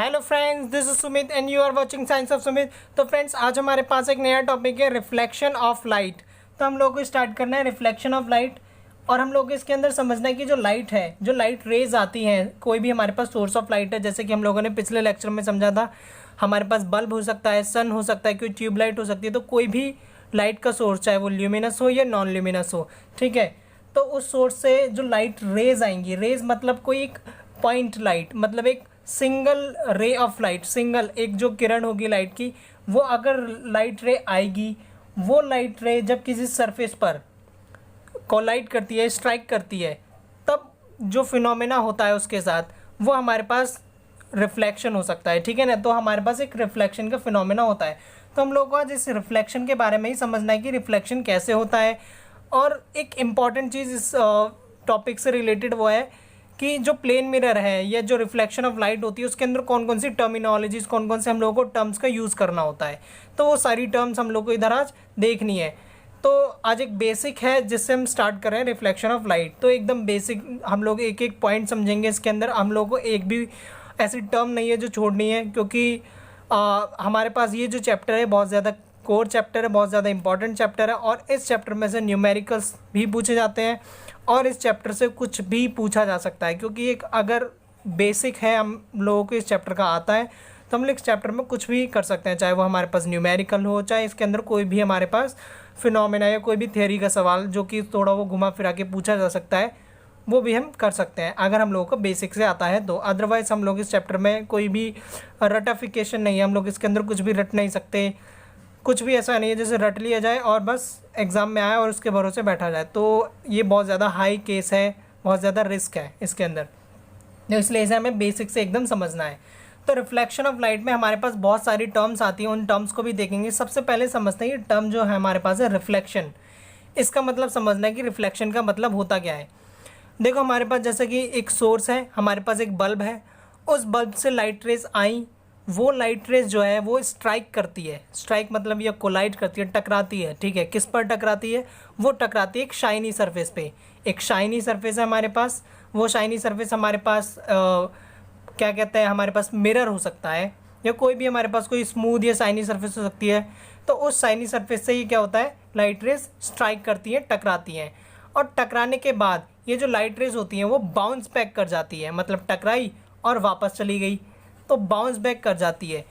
Hello friends, this is Sumit and you are watching science of Sumit. तो friends, आज हमारे पास एक नया टॉपिक है रिफ्लेक्शन ऑफ लाइट। तो हम लोग को स्टार्ट करना है रिफ्लेक्शन ऑफ लाइट। और हम लोग को इसके अंदर समझना है कि जो लाइट है, जो लाइट रेज आती हैं, कोई भी हमारे पास सोर्स ऑफ लाइट है, जैसे कि हम लोगों ने पिछले लेक्चर में समझा था, हमारे पास बल्ब हो सकता है, सन हो सकता है, कोई ट्यूबलाइट हो सकती है। तो कोई भी लाइट का सोर्स, चाहे वो ल्यूमिनस हो या नॉन ल्यूमिनस हो, ठीक है। तो उस सोर्स से जो लाइट रेज आएंगी, रेज मतलब कोई एक पॉइंट लाइट, मतलब एक single ray of light, single एक जो किरण होगी लाइट की, वो अगर लाइट रे आएगी, वो लाइट रे जब किसी सरफेस पर कोलाइड करती है, स्ट्राइक करती है, तब जो फिनोमेना होता है उसके साथ, वो हमारे पास रिफ्लेक्शन हो सकता है, ठीक है ना। तो हमारे पास एक रिफ्लेक्शन का फिनोमेना होता है। तो हम लोग को आज इस रिफ्लेक्शन के बारे में ही समझना है कि रिफ्लेक्शन कैसे होता है। और एक इम्पॉर्टेंट चीज़ इस टॉपिक से रिलेटेड वो है कि जो प्लेन मिरर है या जो रिफ्लेक्शन ऑफ लाइट होती है, उसके अंदर कौन कौन सी टर्मिनोलॉजीज, कौन कौन से हम लोगों को टर्म्स का यूज़ करना होता है। तो वो सारी टर्म्स हम लोग को इधर आज देखनी है। तो आज एक बेसिक है जिससे हम स्टार्ट कर रहे हैं रिफ्लेक्शन ऑफ लाइट। तो एकदम बेसिक हम लोग एक एक पॉइंट समझेंगे। इसके अंदर हम लोग को एक भी ऐसी टर्म नहीं है जो छोड़नी है, क्योंकि हमारे पास ये जो चैप्टर है बहुत ज़्यादा कोर चैप्टर है, बहुत ज़्यादा इंपॉर्टेंट चैप्टर है। और इस चैप्टर में से न्यूमेरिकल्स भी पूछे जाते हैं और इस चैप्टर से कुछ भी पूछा जा सकता है, क्योंकि एक अगर बेसिक है हम लोगों को इस चैप्टर का आता है, तो हम लोग इस चैप्टर में कुछ भी कर सकते हैं, चाहे वो हमारे पास न्यूमेरिकल हो, चाहे इसके अंदर कोई भी हमारे पास फिनोमेना या कोई भी थ्योरी का सवाल जो कि थोड़ा वो घुमा फिरा के पूछा जा सकता है, वो भी हम कर सकते हैं अगर हम लोगों को बेसिक से आता है तो। अदरवाइज़ हम लोग इस चैप्टर में कोई भी रटाफिकेशन नहीं है, हम लोग इसके अंदर कुछ भी रट नहीं सकते। कुछ भी ऐसा नहीं है जैसे रट लिया जाए और बस एग्ज़ाम में आए और उसके भरोसे बैठा जाए। तो ये बहुत ज़्यादा हाई केस है, बहुत ज़्यादा रिस्क है इसके अंदर, तो इसलिए इसे हमें बेसिक से एकदम समझना है। तो रिफ्लेक्शन ऑफ लाइट में हमारे पास बहुत सारी टर्म्स आती हैं, उन टर्म्स को भी देखेंगे। सबसे पहले समझते हैं ये टर्म जो है हमारे पास है रिफ्लेक्शन। इसका मतलब समझना है कि रिफ्लेक्शन का मतलब होता क्या है। देखो, हमारे पास जैसे कि एक सोर्स है, हमारे पास एक बल्ब है, उस बल्ब से लाइट रेज आई, वो लाइट रेज जो है वो स्ट्राइक करती है। स्ट्राइक मतलब ये कोलाइड करती है, टकराती है, ठीक है। किस पर टकराती है? वो टकराती है एक शाइनी सरफेस पे। एक शाइनी सरफेस है हमारे पास, वो शाइनी सरफेस हमारे पास क्या कहते हैं, हमारे पास मिरर हो सकता है, या कोई भी हमारे पास कोई स्मूथ या शाइनी सरफेस हो सकती है। तो उस शाइनी सरफेस से ये क्या होता है, लाइट रेज स्ट्राइक करती है, टकराती हैं। और टकराने के बाद ये जो लाइट रेज होती हैं वो बाउंस बैक कर जाती है, मतलब टकराई और वापस चली गई, तो बाउंस बैक कर जाती है।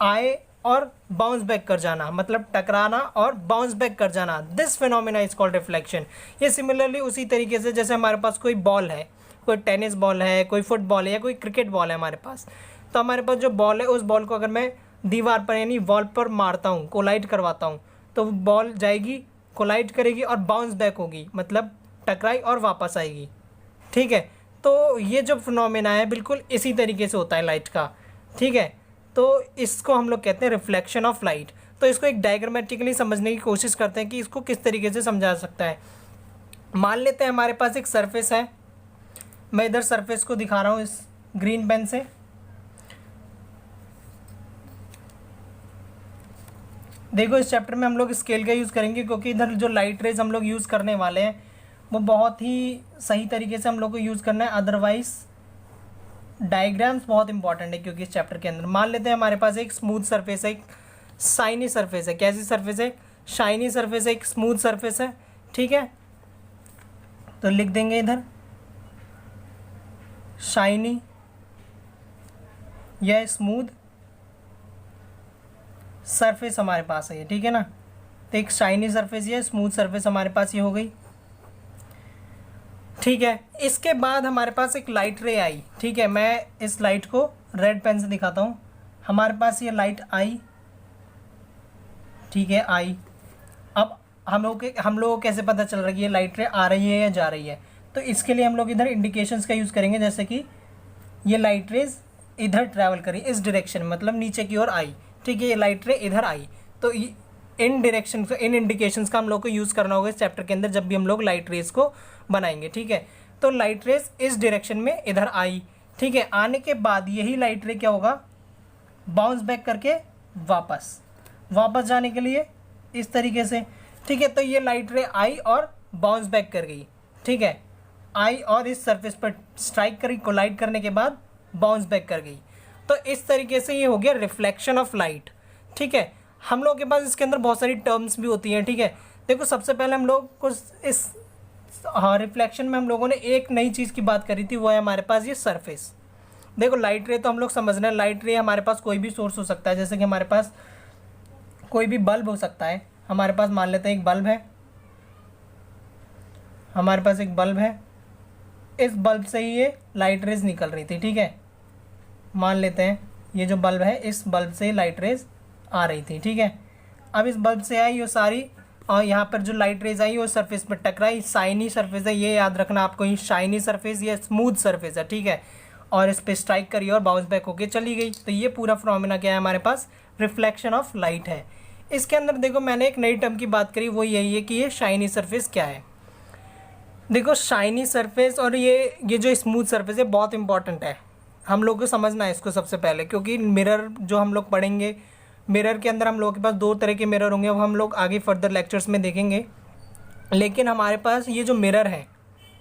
आए और बाउंस बैक कर जाना, मतलब टकराना और बाउंस बैक कर जाना, this phenomena is called reflection. ये सिमिलरली उसी तरीके से जैसे हमारे पास कोई बॉल है, कोई टेनिस बॉल है, कोई फुटबॉल है, या कोई क्रिकेट बॉल है हमारे पास। तो हमारे पास जो बॉल है, उस बॉल को अगर मैं दीवार पर यानी वॉल पर मारता हूँ, कोलाइड करवाता हूँ, तो बॉल जाएगी, कोलाइड करेगी और बाउंस बैक होगी, मतलब टकराई और वापस आएगी, ठीक है। तो ये जो फिनोमेना है बिल्कुल इसी तरीके से होता है लाइट का, ठीक है। तो इसको हम लोग कहते हैं रिफ्लेक्शन ऑफ लाइट। तो इसको एक डायग्रामेटिकली समझने की कोशिश करते हैं कि इसको किस तरीके से समझा सकता है। मान लेते हैं हमारे पास एक सरफेस है, मैं इधर सरफेस को दिखा रहा हूँ इस ग्रीन पेन से। देखो, इस चैप्टर में हम लोग स्केल का यूज़ करेंगे, क्योंकि इधर जो लाइट रेज हम लोग यूज़ करने वाले हैं वो बहुत ही सही तरीके से हम लोग को यूज़ करना है। अदरवाइज डायग्राम्स बहुत इंपॉर्टेंट है, क्योंकि इस चैप्टर के अंदर मान लेते हैं हमारे पास एक स्मूथ सरफेस है, एक शाइनी सरफेस है। कैसी सरफेस है? शाइनी सरफेस है, एक स्मूथ सरफेस है, ठीक है। तो लिख देंगे इधर शाइनी या स्मूथ सरफेस हमारे पास है ये, ठीक है ना। तो एक शाइनी सरफेस या स्मूथ सरफेस हमारे पास ये हो गई, ठीक है। इसके बाद हमारे पास एक लाइट रे आई, ठीक है। मैं इस लाइट को रेड पेन से दिखाता हूँ। हमारे पास ये लाइट आई, ठीक है, आई। अब हम लोगों को कैसे पता चल रहा है कि ये लाइट रे आ रही है या जा रही है? तो इसके लिए हम लोग इधर इंडिकेशंस का यूज़ करेंगे, जैसे कि ये लाइट रेज इधर ट्रैवल करी, इस डायरेक्शन, मतलब नीचे की ओर आई, ठीक है। ये लाइट रे इधर आई, तो इन डायरेक्शन, इन इंडिकेशंस का हम लोग को यूज़ करना होगा इस चैप्टर के अंदर जब भी हम लोग लाइट रेज को बनाएंगे, ठीक है। तो लाइट रेज इस डायरेक्शन में इधर आई, ठीक है। आने के बाद यही लाइट रे क्या होगा, बाउंस बैक करके वापस जाने के लिए इस तरीके से, ठीक है। तो ये लाइट रे आई और बाउंस बैक कर गई, ठीक है। आई और इस सरफेस पर स्ट्राइक करी, कोलाइड करने के बाद बाउंस बैक कर गई। तो इस तरीके से ये हो गया रिफ्लेक्शन ऑफ लाइट। ठीक है, हम लोगों के पास इसके अंदर बहुत सारी टर्म्स भी होती हैं। ठीक है, देखो सबसे पहले हम लोग को इस रिफ्लेक्शन में हम लोगों ने एक नई चीज़ की बात करी थी, वो है हमारे पास ये सरफेस। देखो लाइट रे तो हम लोग समझ रहे हैं, लाइट रे हमारे पास कोई भी सोर्स हो सकता है, जैसे कि हमारे पास कोई भी बल्ब हो सकता है। हमारे पास मान लेते हैं एक बल्ब है, हमारे पास एक बल्ब है, इस बल्ब से ही ये लाइट रेज निकल रही थी। ठीक है, मान लेते हैं ये जो बल्ब है, इस बल्ब से लाइट रेज आ रही थी। ठीक है, अब इस बल्ब से आई ये सारी, और यहाँ पर जो लाइट रेज आई वो सरफेस पर टकराई, शाइनी सरफेस है, ये याद रखना आपको, ये शाइनी सरफेस या स्मूथ सरफेस है। ठीक है, और इस पर स्ट्राइक करी और बाउंस बैक होके चली गई। तो ये पूरा फिनोमेना क्या है हमारे पास, रिफ्लेक्शन ऑफ लाइट है। इसके अंदर देखो मैंने एक नई टर्म की बात करी, वो यही है कि ये शाइनी सरफेस क्या है। देखो शाइनी सरफेस और ये जो स्मूथ सरफेस है बहुत इंपॉर्टेंट है, हम लोग को समझना है इसको सबसे पहले, क्योंकि मिरर जो हम लोग पढ़ेंगे, मिरर के अंदर हम लोगों के पास दो तरह के मिरर होंगे, वो हम लोग आगे फर्दर लेक्चर्स में देखेंगे। लेकिन हमारे पास ये जो मिरर है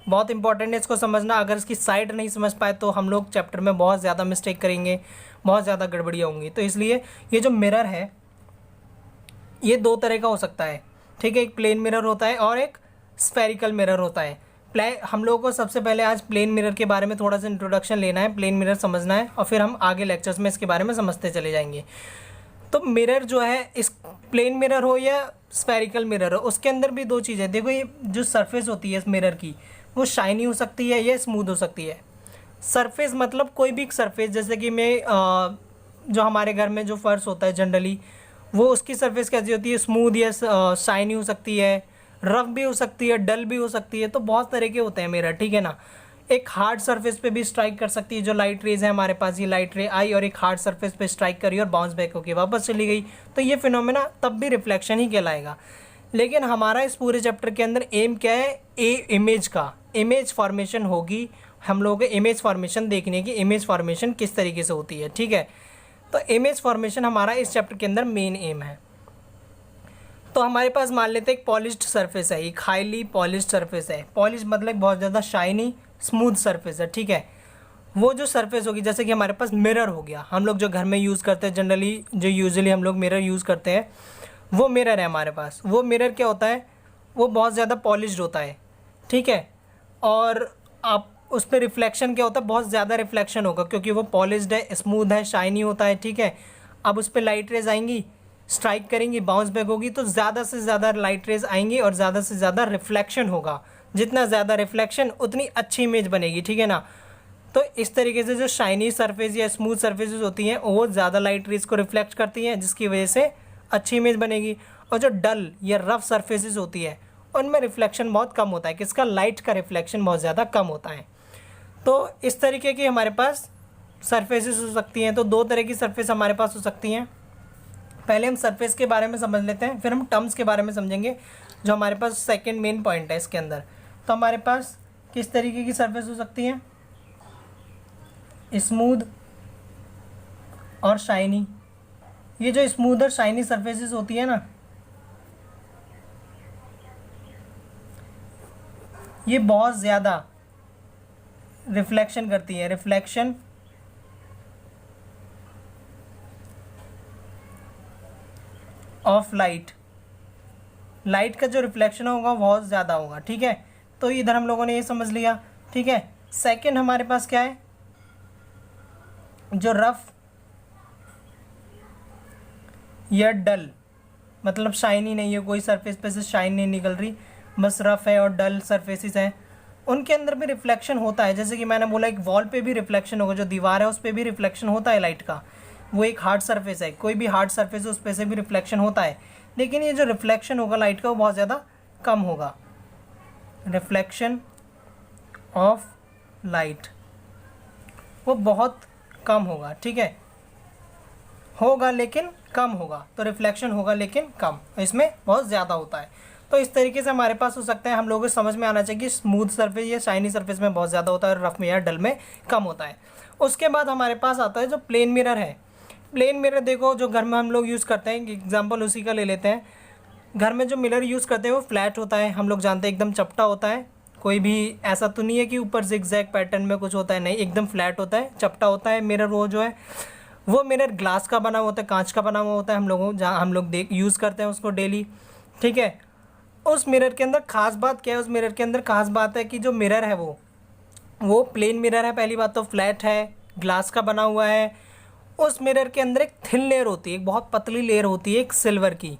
बहुत इंपॉर्टेंट है, इसको समझना। अगर इसकी साइड नहीं समझ पाए तो हम लोग चैप्टर में बहुत ज़्यादा मिस्टेक करेंगे, बहुत ज़्यादा गड़बड़ियाँ होंगी। तो इसलिए ये जो मिरर है ये दो तरह का हो सकता है। ठीक है, एक प्लेन मिरर होता है और एक स्फेरिकल मिरर होता है। हम लोगों को सबसे पहले आज प्लेन मिरर के बारे में थोड़ा सा इंट्रोडक्शन लेना है, प्लेन मिरर समझना है, और फिर हम आगे लेक्चर्स में इसके बारे में समझते चले जाएंगे। तो मिरर जो है, इस प्लेन मिरर हो या स्फेरिकल मिरर हो, उसके अंदर भी दो चीज़ें। देखो ये जो सरफेस होती है इस मिरर की, वो शाइनी हो सकती है या स्मूथ हो सकती है। सरफेस मतलब कोई भी सरफेस, जैसे कि जो हमारे घर में जो फर्श होता है जनरली, वो उसकी सरफेस कैसी होती है, स्मूथ या शाइनी हो सकती है, रफ भी हो सकती है, डल भी हो सकती है। तो बहुत तरह के होते हैं मिरर। ठीक है ना, एक हार्ड सरफेस पे भी स्ट्राइक कर सकती है, जो लाइट रेज है हमारे पास, ये लाइट रे आई और एक हार्ड सरफेस पे स्ट्राइक करी और बाउंस बैक होकर वापस चली गई, तो ये फिनोमेना तब भी रिफ्लेक्शन ही कहलाएगा। लेकिन हमारा इस पूरे चैप्टर के अंदर एम क्या है, इमेज का, इमेज फॉर्मेशन होगी, हम लोगों को इमेज फॉर्मेशन देखने की, इमेज फॉर्मेशन किस तरीके से होती है। ठीक है, तो इमेज फॉर्मेशन हमारा इस चैप्टर के अंदर मेन एम है। तो हमारे पास मान लेते हैं एक पॉलिश्ड सरफेस है, एक हाईली पॉलिश्ड सरफेस है। पॉलिश मतलब बहुत ज़्यादा शाइनी स्मूथ सरफेस है। ठीक है, वो जो सरफेस होगी, जैसे कि हमारे पास मिरर हो गया, हम लोग जो घर में यूज़ करते हैं जनरली, जो यूजुअली हम लोग मिरर यूज़ करते हैं, वो मिरर है हमारे पास। वो मिरर क्या होता है, वो बहुत ज़्यादा पॉलिश्ड होता है। ठीक है, और आप उस पर रिफ्लेक्शन क्या होता है, बहुत ज़्यादा रिफ्लेक्शन होगा, क्योंकि वो पॉलिश्ड है, स्मूथ है, शाइनी होता है। ठीक है, अब उस पर लाइट रेज आएंगी, स्ट्राइक करेंगी, बाउंस बैक होगी, तो ज़्यादा से ज़्यादा लाइट रेज आएंगी और ज़्यादा से ज़्यादा रिफ्लेक्शन होगा। जितना ज़्यादा रिफ्लेक्शन उतनी अच्छी इमेज बनेगी। ठीक है ना, तो इस तरीके से जो शाइनी सरफेस या स्मूथ सरफेसेस होती हैं वो ज़्यादा लाइट रेज को रिफ्लेक्ट करती हैं, जिसकी वजह से अच्छी इमेज बनेगी। और जो डल या रफ सरफेसेस होती है उनमें रिफ्लेक्शन बहुत कम होता है, किसका, लाइट का रिफ्लेक्शन बहुत ज़्यादा कम होता है। तो इस तरीके की हमारे पास सरफेसेस हो सकती हैं। तो दो तरह की सरफेस हमारे पास हो सकती हैं। पहले हम सरफेस के बारे में समझ लेते हैं, फिर हम टर्म्स के बारे में समझेंगे, जो हमारे पास सेकंड मेन पॉइंट है इसके अंदर। तो हमारे पास किस तरीके की सरफेस हो सकती है, स्मूथ और शाइनी। ये जो स्मूथ और शाइनी सरफेसेस होती है ना, ये बहुत ज़्यादा रिफ्लेक्शन करती है, रिफ्लेक्शन ऑफ लाइट। लाइट का जो रिफ्लेक्शन होगा बहुत ज़्यादा होगा। ठीक है, तो इधर हम लोगों ने ये समझ लिया। ठीक है, सेकंड हमारे पास क्या है, जो रफ या डल, मतलब शाइनी नहीं है, कोई सरफेस पे से शाइन नहीं निकल रही, बस रफ है और डल सरफेसेस हैं, उनके अंदर भी रिफ्लेक्शन होता है। जैसे कि मैंने बोला एक वॉल पे भी रिफ्लेक्शन होगा, जो दीवार है उस पर भी रिफ्लेक्शन होता है लाइट का, वो एक हार्ड सरफेस है, कोई भी हार्ड सरफेस है उस पर से भी रिफ्लेक्शन होता है। लेकिन ये जो रिफ्लेक्शन होगा लाइट का वो बहुत ज़्यादा कम होगा, रिफ्लेक्शन ऑफ लाइट वो बहुत कम होगा। ठीक है, होगा लेकिन कम होगा, तो रिफ्लेक्शन होगा लेकिन कम, इसमें बहुत ज़्यादा होता है। तो इस तरीके से हमारे पास हो सकता है, हम लोगों को समझ में आना चाहिए कि स्मूथ सरफेस या शाइनी सरफेस में बहुत ज़्यादा होता है और रफ में या डल में कम होता है। उसके बाद हमारे पास आता है जो प्लेन मिरर है। प्लेन मिरर देखो जो घर में हम लोग यूज़ करते हैं, एग्जाम्पल उसी का ले लेते हैं। घर में जो मिरर यूज़ करते हैं वो फ्लैट होता है, हम लोग जानते हैं एकदम चपटा होता है, कोई भी ऐसा तो नहीं है कि ऊपर जिगजैग पैटर्न में कुछ होता है, नहीं, एकदम फ्लैट होता है, चपटा होता है मिरर। वो जो है वो मिरर ग्लास का बना हुआ होता है, कांच का बना हुआ होता है, हम लोगों जहाँ हम लोग यूज़ करते हैं उसको डेली। ठीक है, उस मिरर के अंदर खास बात क्या है, उस मिरर के अंदर खास बात है कि जो मिरर है वो प्लेन मिरर है, पहली बात तो फ्लैट है, ग्लास का बना हुआ है। उस मिरर के अंदर एक थिन लेयर होती है, एक बहुत पतली लेयर होती है एक सिल्वर की,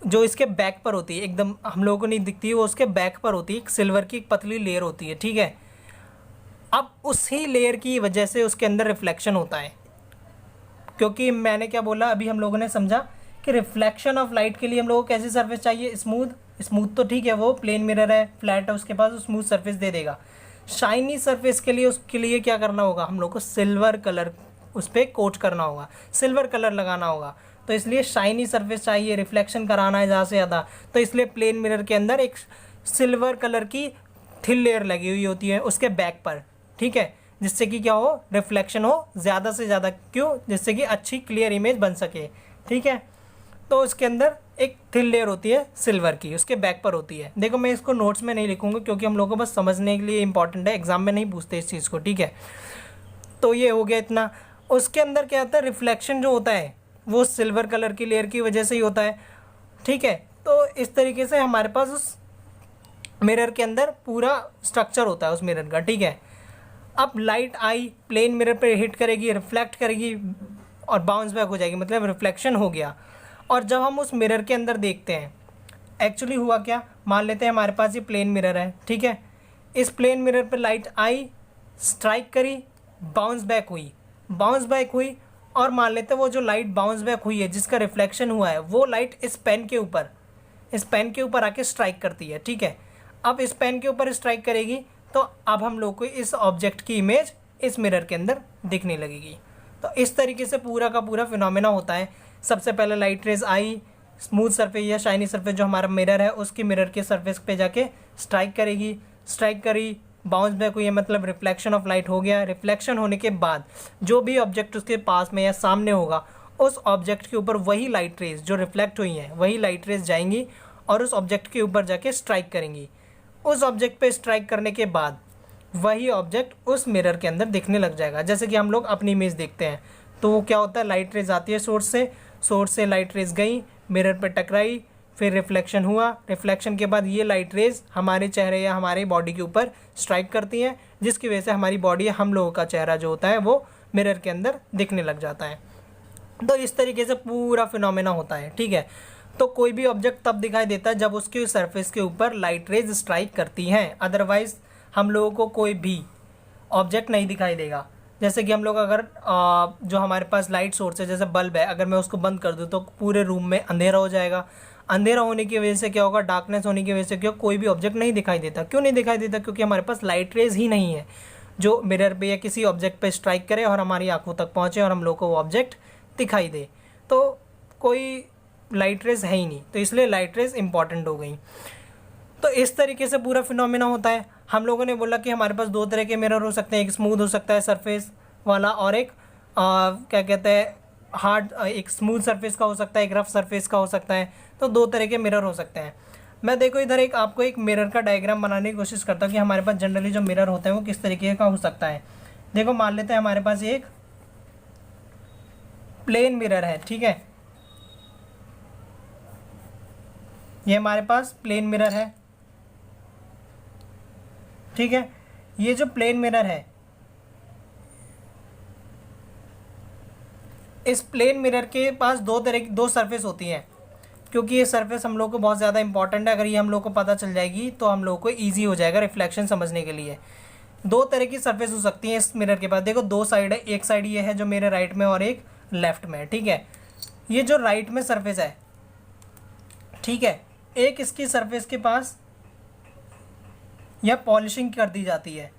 जो इसके बैक पर होती है, एकदम हम लोगों को नहीं दिखती है, वो उसके बैक पर होती है, एक सिल्वर की एक पतली लेयर होती है। ठीक है, अब उसी लेयर की वजह से उसके अंदर रिफ्लेक्शन होता है, क्योंकि मैंने क्या बोला अभी, हम लोगों ने समझा कि रिफ्लेक्शन ऑफ लाइट के लिए हम लोगों को कैसी सरफेस चाहिए, स्मूथ तो ठीक है, वो प्लेन मिरर है, फ्लैट है, उसके पास स्मूथ सरफेस दे देगा। शाइनी सरफेस के लिए उसके लिए क्या करना होगा, हम लोग को सिल्वर कलर उस पर कोट करना होगा, सिल्वर कलर लगाना होगा। तो इसलिए शाइनी सरफेस चाहिए, रिफ्लेक्शन कराना है ज़्यादा से ज़्यादा, तो इसलिए प्लेन मिरर के अंदर एक सिल्वर कलर की थिन लेयर लगी हुई होती है उसके बैक पर। ठीक है, जिससे कि क्या हो, रिफ्लेक्शन हो ज़्यादा से ज़्यादा, क्यों, जिससे कि अच्छी क्लियर इमेज बन सके। ठीक है, तो उसके अंदर एक थिन लेयर होती है सिल्वर की, उसके बैक पर होती है। देखो मैं इसको नोट्स में नहीं लिखूंगा क्योंकि हम लोगों को बस समझने के लिए इंपॉर्टेंट है, एग्जाम में नहीं पूछते इस चीज़ को। ठीक है, तो ये हो गया इतना। उसके अंदर क्या होता है, रिफ्लेक्शन जो होता है वो सिल्वर कलर की लेयर की वजह से ही होता है। ठीक है, तो इस तरीके से हमारे पास उस मिरर के अंदर पूरा स्ट्रक्चर होता है उस मिरर का। ठीक है, अब लाइट आई, प्लेन मिरर पे हिट करेगी, रिफ्लेक्ट करेगी और बाउंस बैक हो जाएगी, मतलब रिफ्लेक्शन हो गया। और जब हम उस मिरर के अंदर देखते हैं, एक्चुअली हुआ क्या, मान लेते हैं हमारे पास ये प्लेन मिरर है। ठीक है, इस प्लेन मिरर पे लाइट आई, स्ट्राइक करी, बाउंस बैक हुई और मान लेते हैं वो जो लाइट बाउंस बैक हुई है, जिसका रिफ्लेक्शन हुआ है, वो लाइट इस पेन के ऊपर आके स्ट्राइक करती है। ठीक है, अब इस पेन के ऊपर स्ट्राइक करेगी तो अब हम लोग को इस ऑब्जेक्ट की इमेज इस मिरर के अंदर दिखने लगेगी। तो इस तरीके से पूरा का पूरा फिनोमेना होता है। सबसे पहले लाइट रेज आई, स्मूथ सरफेस या शाइनी सरफेस जो हमारा मिरर है उसकी मिरर के सरफेस पे जाके स्ट्राइक करी, बाउंस बैक हुई है, मतलब रिफ्लेक्शन ऑफ लाइट हो गया। रिफ्लेक्शन होने के बाद जो भी ऑब्जेक्ट उसके पास में या सामने होगा, उस ऑब्जेक्ट के ऊपर वही लाइट रेज जो रिफ्लेक्ट हुई हैं, वही लाइट रेज जाएंगी और उस ऑब्जेक्ट के ऊपर जाके स्ट्राइक करेंगी। उस ऑब्जेक्ट पे स्ट्राइक करने के बाद वही ऑब्जेक्ट उस मिरर के अंदर दिखने लग जाएगा। जैसे कि हम लोग अपनी इमेज देखते हैं तो वो क्या होता है, लाइट रेज आती है सोर्स से लाइट रेज गई, मिरर पे टकराई, फिर रिफ्लेक्शन हुआ, रिफ्लेक्शन के बाद ये लाइट रेज हमारे चेहरे या हमारी बॉडी के ऊपर स्ट्राइक करती हैं, जिसकी वजह से हमारी बॉडी, हम लोगों का चेहरा जो होता है वो मिरर के अंदर दिखने लग जाता है। तो इस तरीके से पूरा फिनोमेना होता है। ठीक है, तो कोई भी ऑब्जेक्ट तब दिखाई देता है जब उसकी सरफेस के ऊपर लाइट रेज स्ट्राइक करती हैं, अदरवाइज हम लोगों को कोई भी ऑब्जेक्ट नहीं दिखाई देगा। जैसे कि हम लोग अगर जो हमारे पास लाइट सोर्स है, जैसे बल्ब है, अगर मैं उसको बंद कर दूँ तो पूरे रूम में अंधेरा हो जाएगा। अंधेरा होने की वजह से क्या होगा, डार्कनेस होने की वजह से क्या, कोई भी ऑब्जेक्ट नहीं दिखाई देता। क्यों नहीं दिखाई देता, क्योंकि हमारे पास लाइट रेज ही नहीं है जो मिरर पे या किसी ऑब्जेक्ट पे स्ट्राइक करे और हमारी आंखों तक पहुँचे और हम लोग को वो ऑब्जेक्ट दिखाई दे। तो कोई लाइट रेज है ही नहीं, तो इसलिए लाइट रेज इंपॉर्टेंट हो गई। तो इस तरीके से पूरा फिनोमेना होता है। हम लोगों ने बोला कि हमारे पास दो तरह के मिरर हो सकते हैं, एक स्मूथ हो सकता है सरफेस वाला और एक क्या कहते हैं हार्ड, एक स्मूथ सरफेस का हो सकता है, एक रफ सरफेस का हो सकता है। तो दो तरह के मिरर हो सकते हैं। मैं देखो इधर एक आपको एक मिरर का डायग्राम बनाने की कोशिश करता हूँ कि हमारे पास जनरली जो मिरर होते हैं वो किस तरीके का हो सकता है। देखो मान लेते हैं हमारे पास एक प्लेन मिरर है। ठीक है, ये हमारे पास प्लेन मिरर है। ठीक है, ये जो प्लेन मिरर है, इस प्लेन मिरर के पास दो सरफेस होती हैं, क्योंकि ये सरफेस हम लोग को बहुत ज़्यादा इंपॉर्टेंट है। अगर ये हम लोग को पता चल जाएगी तो हम लोग को ईजी हो जाएगा रिफ्लेक्शन समझने के लिए। दो तरह की सरफेस हो सकती हैं इस मिरर के पास। देखो दो साइड है, एक साइड ये है जो मेरे राइट में और एक लेफ्ट में। ठीक है, ये जो राइट में सरफेस है, ठीक है, एक इसकी सरफेस के पास यह पॉलिशिंग कर दी जाती है।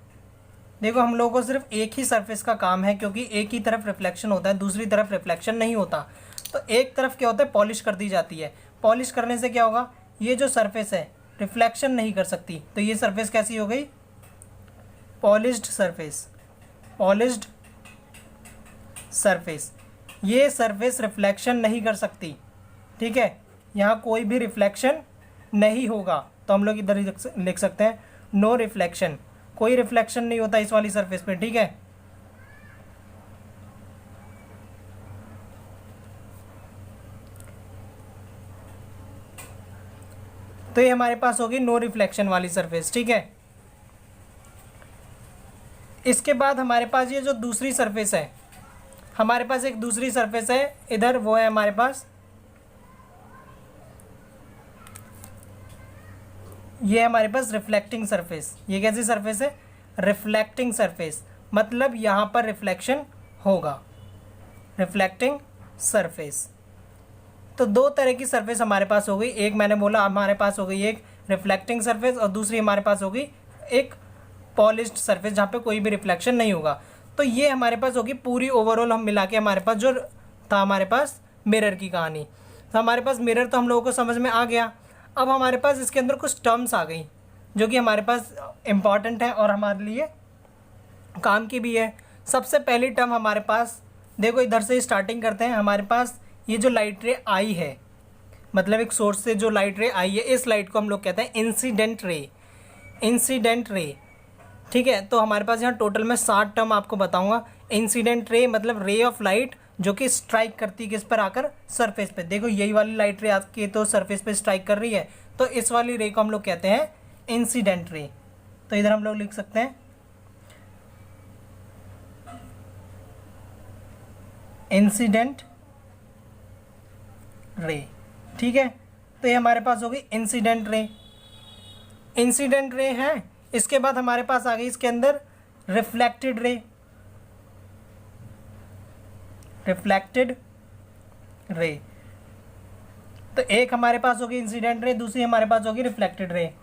देखो हम लोगों को सिर्फ एक ही सरफेस का काम है, क्योंकि एक ही तरफ रिफ्लेक्शन होता है, दूसरी तरफ रिफ्लेक्शन नहीं होता। तो एक तरफ क्या होता है, पॉलिश कर दी जाती है। पॉलिश करने से क्या होगा, ये जो सरफेस है रिफ्लेक्शन नहीं कर सकती, तो ये सरफेस कैसी हो गई, पॉलिश्ड सरफेस। ये सरफेस रिफ्लेक्शन नहीं कर सकती। ठीक है, यहाँ कोई भी रिफ्लेक्शन नहीं होगा। तो हम लोग इधर लिख सकते हैं नो रिफ्लेक्शन, कोई रिफ्लेक्शन नहीं होता इस वाली सरफेस पे, ठीक है। तो ये हमारे पास होगी नो रिफ्लेक्शन वाली सरफेस, ठीक है। इसके बाद हमारे पास ये जो दूसरी सरफेस है, हमारे पास एक दूसरी सरफेस है इधर, वो है हमारे पास ये हमारे पास रिफ्लेक्टिंग सरफेस। ये कैसी सरफेस है? रिफ्लेक्टिंग सरफेस, मतलब यहाँ पर रिफ्लेक्शन होगा, रिफ्लेक्टिंग सरफेस। तो दो तरह की सरफेस हमारे पास हो गई, एक मैंने बोला हमारे पास हो गई एक रिफ्लेक्टिंग सरफेस और दूसरी हमारे पास हो गई एक पॉलिश्ड सरफेस जहाँ पे कोई भी रिफ्लेक्शन नहीं होगा। तो ये हमारे पास होगी पूरी ओवरऑल हम मिला के हमारे पास जो था हमारे पास मिरर की कहानी। तो हमारे पास मिरर तो हम लोगों को समझ में आ गया। अब हमारे पास इसके अंदर कुछ टर्म्स आ गई जो कि हमारे पास इम्पॉर्टेंट है और हमारे लिए काम की भी है। सबसे पहली टर्म हमारे पास देखो, इधर से स्टार्टिंग करते हैं। हमारे पास ये जो लाइट रे आई है, मतलब एक सोर्स से जो लाइट रे आई है, इस लाइट को हम लोग कहते हैं इंसिडेंट रे, इंसिडेंट रे, ठीक है। तो हमारे पास यहाँ टोटल में 7 टर्म आपको बताऊंगा। इंसिडेंट रे मतलब रे ऑफ लाइट जो कि स्ट्राइक करती है किस पर आकर? सरफेस पे। देखो यही वाली लाइट रे आपके तो सरफेस पे स्ट्राइक कर रही है, तो इस वाली रे को हम लोग कहते हैं इंसिडेंट रे। तो इधर हम लोग लिख सकते हैं इंसिडेंट रे, ठीक है। तो ये हमारे पास होगी इंसिडेंट रे, इंसिडेंट रे है। इसके बाद हमारे पास आ गई इसके अंदर रिफ्लेक्टेड रे, रिफ्लेक्टेड रे। तो एक हमारे पास होगी इंसिडेंट रे, दूसरी हमारे पास होगी रिफ्लेक्टेड रे।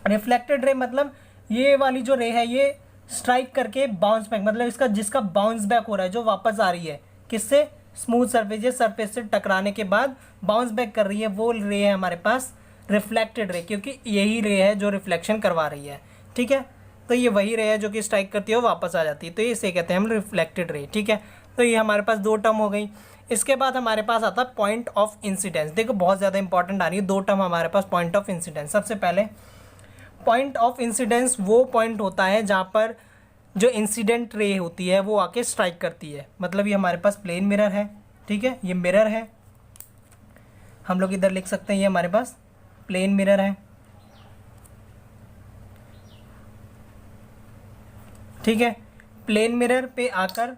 रिफ्लेक्टेड रे मतलब ये वाली जो रे है ये स्ट्राइक करके बाउंस बैक, मतलब इसका जिसका बाउंस बैक हो रहा है, जो वापस आ रही है किससे? स्मूथ सरफेस या सरफेस से टकराने के बाद बाउंस बैक कर रही है, वो रे है हमारे पास रिफ्लेक्टेड रे, क्योंकि यही रे है जो रिफ्लेक्शन करवा रही है, ठीक है। तो ये वही रे है जो कि स्ट्राइक करती है और वापस आ जाती है, तो इसे कहते हैं हम रिफ्लेक्टेड रे, ठीक है। तो ये हमारे पास 2 टर्म हो गई। इसके बाद हमारे पास आता है पॉइंट ऑफ इंसिडेंस। देखो बहुत ज़्यादा इंपॉर्टेंट आ रही है 2 टर्म हमारे पास पॉइंट ऑफ इंसिडेंस। सबसे पहले पॉइंट ऑफ इंसिडेंस वो पॉइंट होता है जहाँ पर जो इंसिडेंट रे होती है वो आके स्ट्राइक करती है। मतलब ये हमारे पास प्लेन मिरर है, ठीक है, ये मिरर है, हम लोग इधर लिख सकते हैं ये हमारे पास प्लेन मिरर है, ठीक है। प्लेन मिरर पे आकर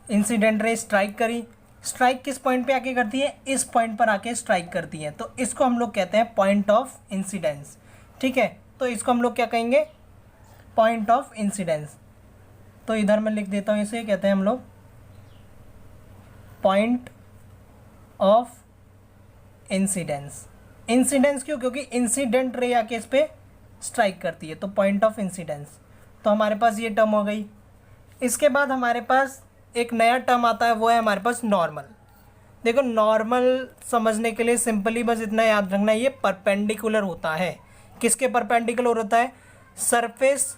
इंसिडेंट रे स्ट्राइक करी, स्ट्राइक किस पॉइंट पे आके करती है? इस पॉइंट पर आके स्ट्राइक करती है, तो इसको हम लोग कहते हैं पॉइंट ऑफ इंसिडेंस, ठीक है। तो इसको हम लोग क्या कहेंगे? Point of incidence. तो इधर मैं लिख देता हूँ, इसे कहते हैं हम लोग पॉइंट ऑफ इंसिडेंस। इंसिडेंस क्यों? क्योंकि इंसिडेंट रे आके इस पे स्ट्राइक करती है, तो पॉइंट ऑफ इंसिडेंस। तो हमारे पास ये टर्म हो गई। इसके बाद हमारे पास एक नया टर्म आता है, वो है हमारे पास नॉर्मल। देखो नॉर्मल समझने के लिए सिंपली बस इतना याद रखना है, ये परपेंडिकुलर होता है। किसके परपेंडिकुलर होता है? सरफेस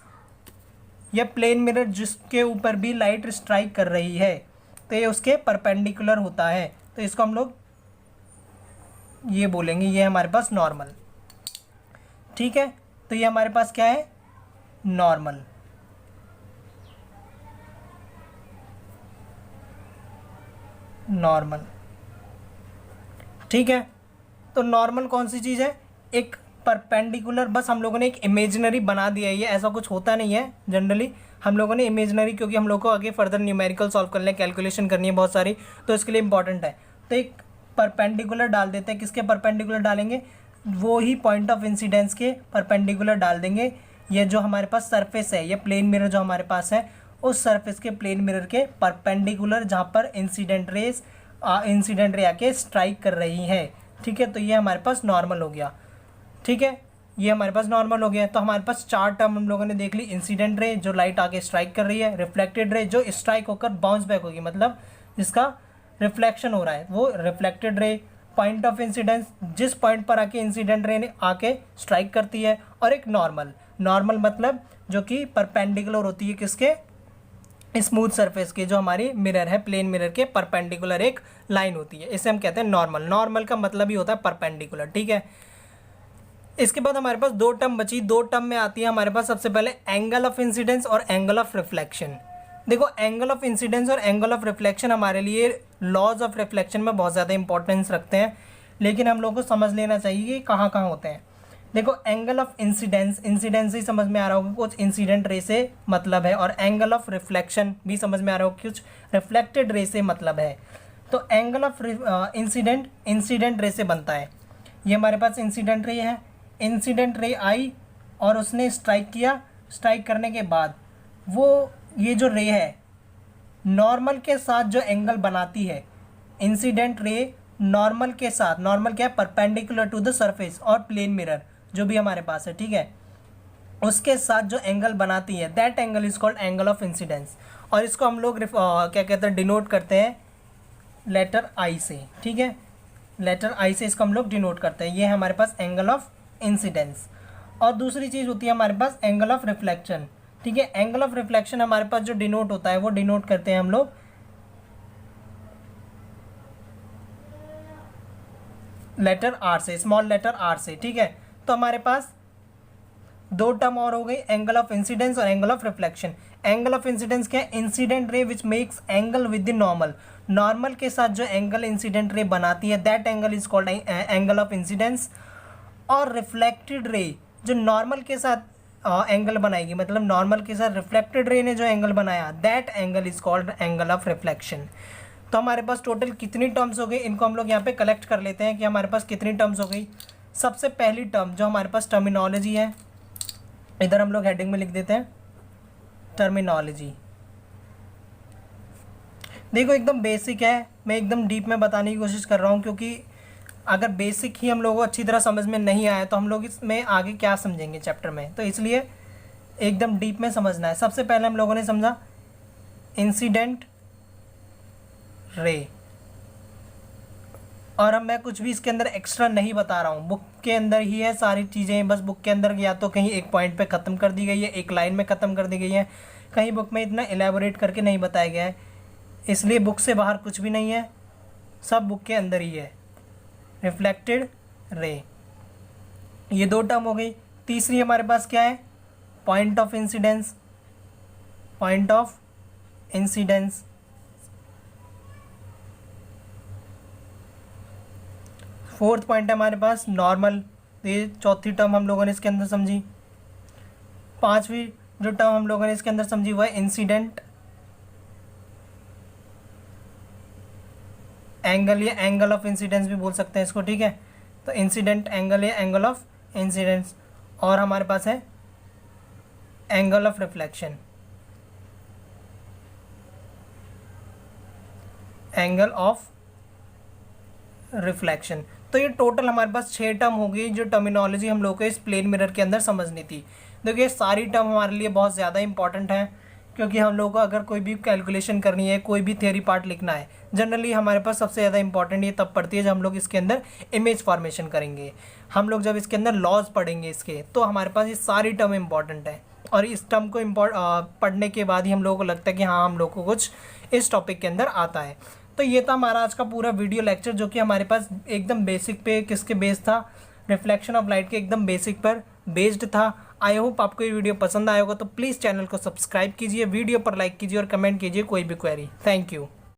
या प्लेन मिरर जिसके ऊपर भी लाइट स्ट्राइक कर रही है, तो ये उसके परपेंडिकुलर होता है। तो इसको हम लोग ये बोलेंगे, ये हमारे पास नॉर्मल, ठीक है। तो ये हमारे पास क्या है? नॉर्मल। नॉर्मल, ठीक है। तो नॉर्मल कौन सी चीज़ है? एक परपेंडिकुलर, बस हम लोगों ने एक इमेजिनरी बना दिया है, ये ऐसा कुछ होता नहीं है जनरली, हम लोगों ने इमेजिनरी, क्योंकि हम लोग को आगे फर्दर न्यूमेरिकल सॉल्व करने, कैलकुलेशन करनी है बहुत सारी, तो इसके लिए इंपॉर्टेंट है। तो एक परपेंडिकुलर डाल देते हैं। किसके परपेंडिकुलर डालेंगे? वो ही पॉइंट ऑफ इंसिडेंस के परपेंडिकुलर डाल देंगे। ये जो हमारे पास सरफेस है, ये प्लेन मिरर जो हमारे पास है, उस सरफेस के प्लेन मिरर के परपेंडिकुलर जहाँ पर इंसिडेंट रे आके स्ट्राइक कर रही है, ठीक है। तो ये हमारे पास नॉर्मल हो गया, ठीक है, ये हमारे पास नॉर्मल हो गया। तो हमारे पास 4 टर्म हम लोगों ने देख ली। इंसिडेंट रे जो लाइट आके स्ट्राइक कर रही है, रिफ्लेक्टेड रे जो स्ट्राइक होकर बाउंस बैक होगी, मतलब जिसका रिफ्लेक्शन हो रहा है, वो reflected ray. Point of incidence जिस पॉइंट पर आके इंसिडेंट रे ने आके स्ट्राइक करती है, और एक नॉर्मल। नॉर्मल मतलब जो कि परपेंडिकुलर होती है किसके? स्मूथ सरफेस के, जो हमारी मिरर है, प्लेन मिरर के परपेंडिकुलर एक लाइन होती है, इसे हम कहते हैं नॉर्मल। नॉर्मल का मतलब ही होता है परपेंडिकुलर, ठीक है। इसके बाद हमारे पास दो टर्म बची। दो टर्म में आती है हमारे पास सबसे पहले एंगल ऑफ इंसिडेंस और एंगल ऑफ रिफ्लेक्शन। देखो एंगल ऑफ इंसिडेंस और एंगल ऑफ रिफ्लेक्शन हमारे लिए लॉज ऑफ रिफ्लेक्शन में बहुत ज़्यादा इंपॉर्टेंस रखते हैं, लेकिन हम लोग को समझ लेना चाहिए कि कहाँ कहाँ होते हैं। देखो एंगल ऑफ इंसिडेंस, इंसिडेंस ही समझ में आ रहा होगा कुछ इंसिडेंट रे से मतलब है, और एंगल ऑफ रिफ्लेक्शन भी समझ में आ रहा होगा कुछ रिफ्लेक्टेड रे से मतलब है। तो एंगल ऑफ इंसिडेंट रे से बनता है। ये हमारे पास इंसिडेंट रे है, इंसिडेंट रे आई और उसने स्ट्राइक किया, स्ट्राइक करने के बाद वो ये जो रे है नॉर्मल के साथ जो एंगल बनाती है, इंसिडेंट रे नॉर्मल के साथ, नॉर्मल क्या है, परपेंडिकुलर टू द सरफेस और प्लेन मिरर जो भी हमारे पास है, ठीक है, उसके साथ जो एंगल बनाती है that angle is called angle of incidence. और इसको हम लोग क्या कहते हैं, डिनोट करते हैं लेटर आई से, ठीक है, लेटर आई से इसको हम लोग डिनोट करते हैं। ये है हमारे पास एंगल ऑफ इंसिडेंस। और दूसरी चीज़ होती है हमारे पास एंगल ऑफ रिफ्लेक्शन, ठीक है। एंगल ऑफ रिफ्लेक्शन हमारे पास जो डिनोट होता है वो डिनोट करते हैं हम लोग लेटर आर से, स्मॉल लेटर आर से, ठीक है। तो हमारे पास दो टर्म और हो गई, एंगल ऑफ इंसिडेंस और angle of reflection. Angle of incidence क्या है, incident ray which makes angle with the normal, normal के साथ जो एंगल इंसिडेंट रे बनाती है that angle is called angle of incidence. और रिफ्लेक्टेड रे जो नॉर्मल के साथ एंगल बनाएगी, मतलब नॉर्मल के साथ रिफ्लेक्टेड रे ने जो एंगल बनाया that angle is called angle of reflection. तो हमारे पास टोटल कितनी टर्म्स हो गई, इनको हम लोग यहाँ पे कलेक्ट कर लेते हैं कि हमारे पास कितनी टर्म्स हो गई। सबसे पहली टर्म जो हमारे पास टर्मिनोलॉजी है, इधर हम लोग हेडिंग में लिख देते हैं टर्मिनोलॉजी। देखो एकदम बेसिक है, मैं एकदम डीप में बताने की कोशिश कर रहा हूँ, क्योंकि अगर बेसिक ही हम लोगों को अच्छी तरह समझ में नहीं आया तो हम लोग इसमें आगे क्या समझेंगे चैप्टर में, तो इसलिए एकदम डीप में समझना है। सबसे पहले हम लोगों ने समझा इंसिडेंट रे, और अब मैं कुछ भी इसके अंदर एक्स्ट्रा नहीं बता रहा हूँ, बुक के अंदर ही है सारी चीज़ें, बस बुक के अंदर या तो कहीं एक पॉइंट पे ख़त्म कर दी गई है, एक लाइन में ख़त्म कर दी गई है, कहीं बुक में इतना एलेबोरेट करके नहीं बताया गया है, इसलिए बुक से बाहर कुछ भी नहीं है, सब बुक के अंदर ही है। रिफ्लेक्टेड रे, ये दो टर्म हो गई। तीसरी हमारे पास क्या है, point of incidence, point of incidence. Fourth point है हमारे पास नॉर्मल, ये चौथी टर्म हम लोगों ने इसके अंदर समझी। पांचवी जो टर्म हम लोगों ने इसके अंदर समझी वो है इंसिडेंट एंगल, या एंगल ऑफ इंसिडेंस भी बोल सकते हैं इसको, ठीक है। तो इंसिडेंट एंगल या एंगल ऑफ इंसिडेंस। और हमारे पास है angle of reflection, angle of reflection. तो ये टोटल हमारे पास 6 टर्म हो गई जो टर्मिनोलॉजी हम लोग को इस प्लेन मिरर के अंदर समझनी थी। देखिए सारी टर्म हमारे लिए बहुत ज़्यादा इंपॉर्टेंट है, क्योंकि हम लोग को अगर कोई भी कैलकुलेशन करनी है, कोई भी थियरी पार्ट लिखना है, जनरली हमारे पास सबसे ज़्यादा इंपॉर्टेंट ये तब पड़ती है जब हम लोग इसके अंदर इमेज फॉर्मेशन करेंगे। हम लोग जब इसके अंदर लॉज पढ़ेंगे इसके, तो हमारे पास ये सारी टर्म इंपॉर्टेंट है, और इस टर्म को पढ़ने के बाद ही हम लोगों को लगता है कि हाँ हम लोग को कुछ इस टॉपिक के अंदर आता है। तो ये था हमारा आज का पूरा वीडियो लेक्चर, जो कि हमारे पास एकदम बेसिक पे किसके बेस्ड था, रिफ्लेक्शन ऑफ लाइट के एकदम बेसिक पर बेस्ड था। आई होप आपको ये वीडियो पसंद आया होगा, तो प्लीज़ चैनल को सब्सक्राइब कीजिए, वीडियो पर लाइक कीजिए और कमेंट कीजिए कोई भी क्वेरी। Thank you.